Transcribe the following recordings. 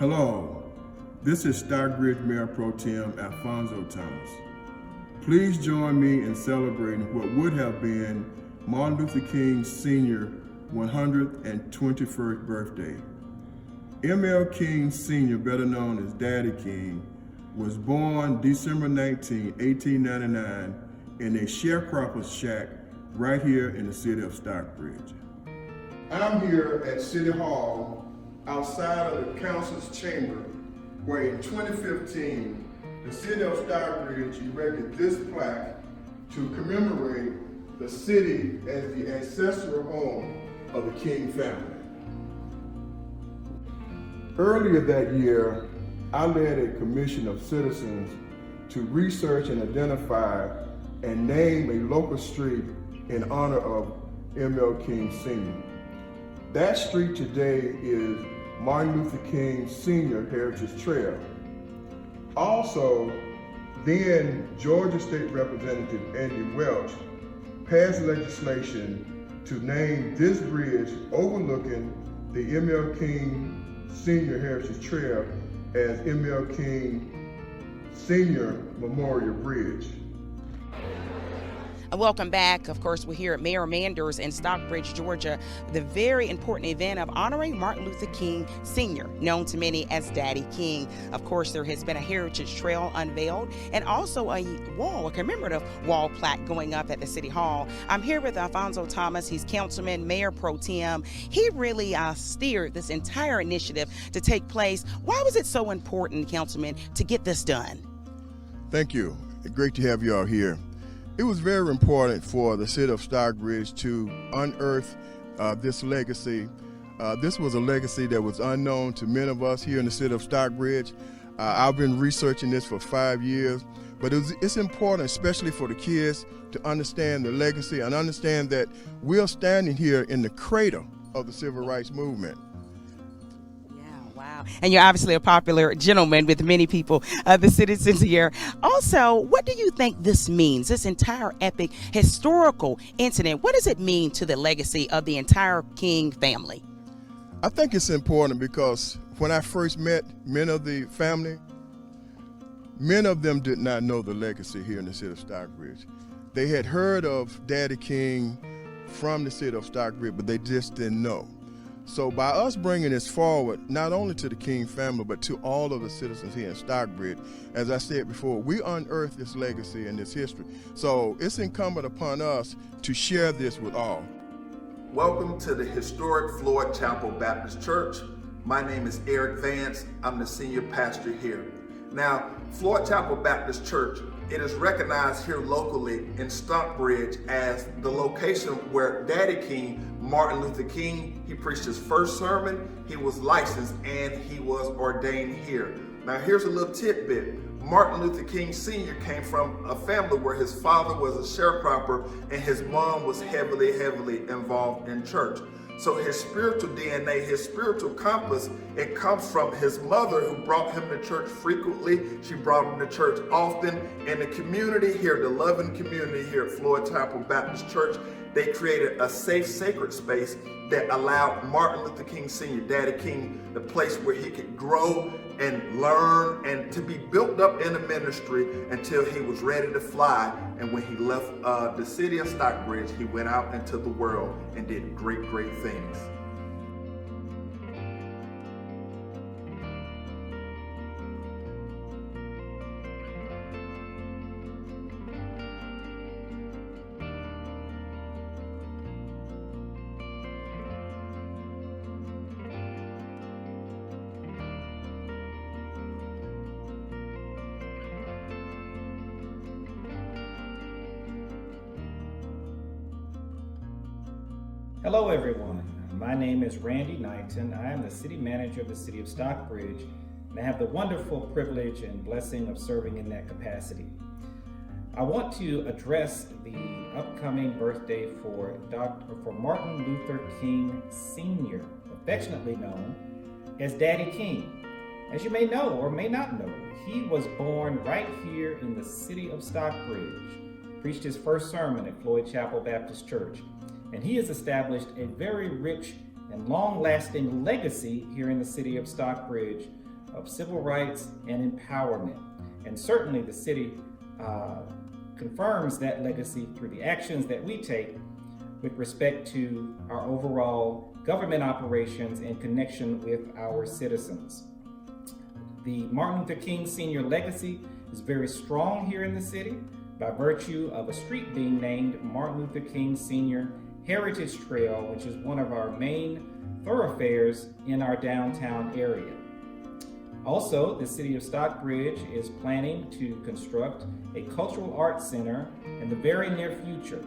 Hello, this is Stockbridge Mayor Pro Tem Alphonso Thomas. Please join me in celebrating what would have been Martin Luther King Sr. 121st birthday. M.L. King Sr., better known as Daddy King, was born December 19, 1899 in a sharecropper's shack right here in the city of Stockbridge. I'm here at City Hall outside of the council's chamber where in 2015 the city of Stockbridge erected this plaque to commemorate the city as the ancestral home of the King family. Earlier that year, I led a commission of citizens to research and identify and name a local street in honor of M.L. King Sr. That street today is Martin Luther King Sr. Heritage Trail. Also, then Georgia State Representative Andy Welch passed legislation to name this bridge overlooking the M.L. King Sr. Heritage Trail as M.L. King Sr. Memorial Bridge. Welcome back. Of course, we're here at Mayor Mander's in Stockbridge, Georgia, the very important event of honoring Martin Luther King Sr., known to many as Daddy King. Of course, there has been a heritage trail unveiled and also a commemorative wall plaque going up at the City Hall. I'm here with Alphonso Thomas. He's Councilman, Mayor Pro Tem. He really steered this entire initiative to take place. Why was it so important, Councilman, to get this done? Thank you. Great to have you all here. It was very important for the city of Stockbridge to unearth this legacy. This was a legacy that was unknown to many of us here in the city of Stockbridge. I've been researching this for 5 years, but it's important, especially for the kids, to understand the legacy and understand that we are standing here in the cradle of the civil rights movement. Wow. And you're obviously a popular gentleman with many people, the citizens here. Also, what do you think this means, this entire epic historical incident? What does it mean to the legacy of the entire King family? I think it's important because when I first met many of the family, many of them did not know the legacy here in the city of Stockbridge. They had heard of Daddy King from the city of Stockbridge, but they just didn't know. So by us bringing this forward, not only to the King family, but to all of the citizens here in Stockbridge, as I said before, we unearthed this legacy and this history. So it's incumbent upon us to share this with all. Welcome to the historic Floyd Chapel Baptist Church. My name is Eric Vance. I'm the senior pastor here. Now, Floyd Chapel Baptist Church, it is recognized here locally in Stockbridge as the location where Daddy King, Martin Luther King, he preached his first sermon, he was licensed, and he was ordained here. Now here's a little tidbit. Martin Luther King Sr. came from a family where his father was a sharecropper and his mom was heavily involved in church. So his spiritual DNA, his spiritual compass, it comes from his mother who brought him to church frequently. She brought him to church often. In the community here, the loving community here at Floyd Chapel Baptist Church, they created a safe, sacred space that allowed Martin Luther King Sr., Daddy King, the place where he could grow and learn and to be built up in the ministry until he was ready to fly. And when he left the city of Stockbridge, he went out into the world and did great things. Hello everyone, my name is Randy Knighton. I am the city manager of the city of Stockbridge, and I have the wonderful privilege and blessing of serving in that capacity. I want to address the upcoming birthday for Martin Luther King Sr., affectionately known as Daddy King. As you may know or may not know, he was born right here in the city of Stockbridge, preached his first sermon at Floyd Chapel Baptist Church, and he has established a very rich and long-lasting legacy here in the city of Stockbridge of civil rights and empowerment. And certainly the city confirms that legacy through the actions that we take with respect to our overall government operations in connection with our citizens. The Martin Luther King Sr. legacy is very strong here in the city by virtue of a street being named Martin Luther King Sr. Heritage Trail, which is one of our main thoroughfares in our downtown area. Also, the city of Stockbridge is planning to construct a cultural arts center in the very near future.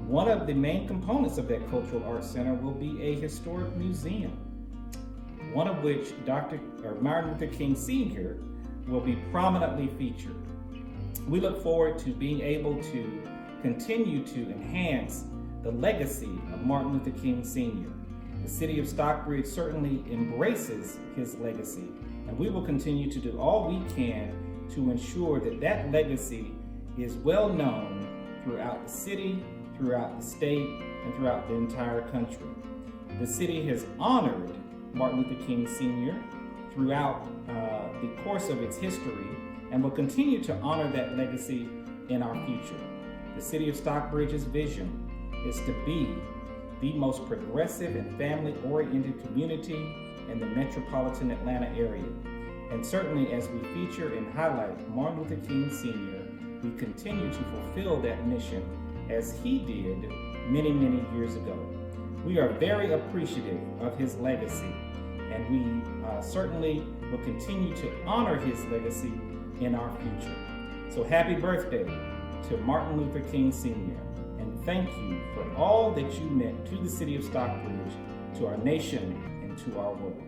One of the main components of that cultural arts center will be a historic museum, one of which Martin Luther King Sr. will be prominently featured. We look forward to being able to continue to enhance the legacy of Martin Luther King Sr. The city of Stockbridge certainly embraces his legacy, and we will continue to do all we can to ensure that that legacy is well known throughout the city, throughout the state, and throughout the entire country. The city has honored Martin Luther King Sr. throughout the course of its history and will continue to honor that legacy in our future. The city of Stockbridge's vision is to be the most progressive and family-oriented community in the metropolitan Atlanta area. And certainly as we feature and highlight Martin Luther King Sr., we continue to fulfill that mission as he did many, many years ago. We are very appreciative of his legacy, and we certainly will continue to honor his legacy in our future. So happy birthday to Martin Luther King Sr., and thank you for all that you meant to the city of Stockbridge, to our nation, and to our world.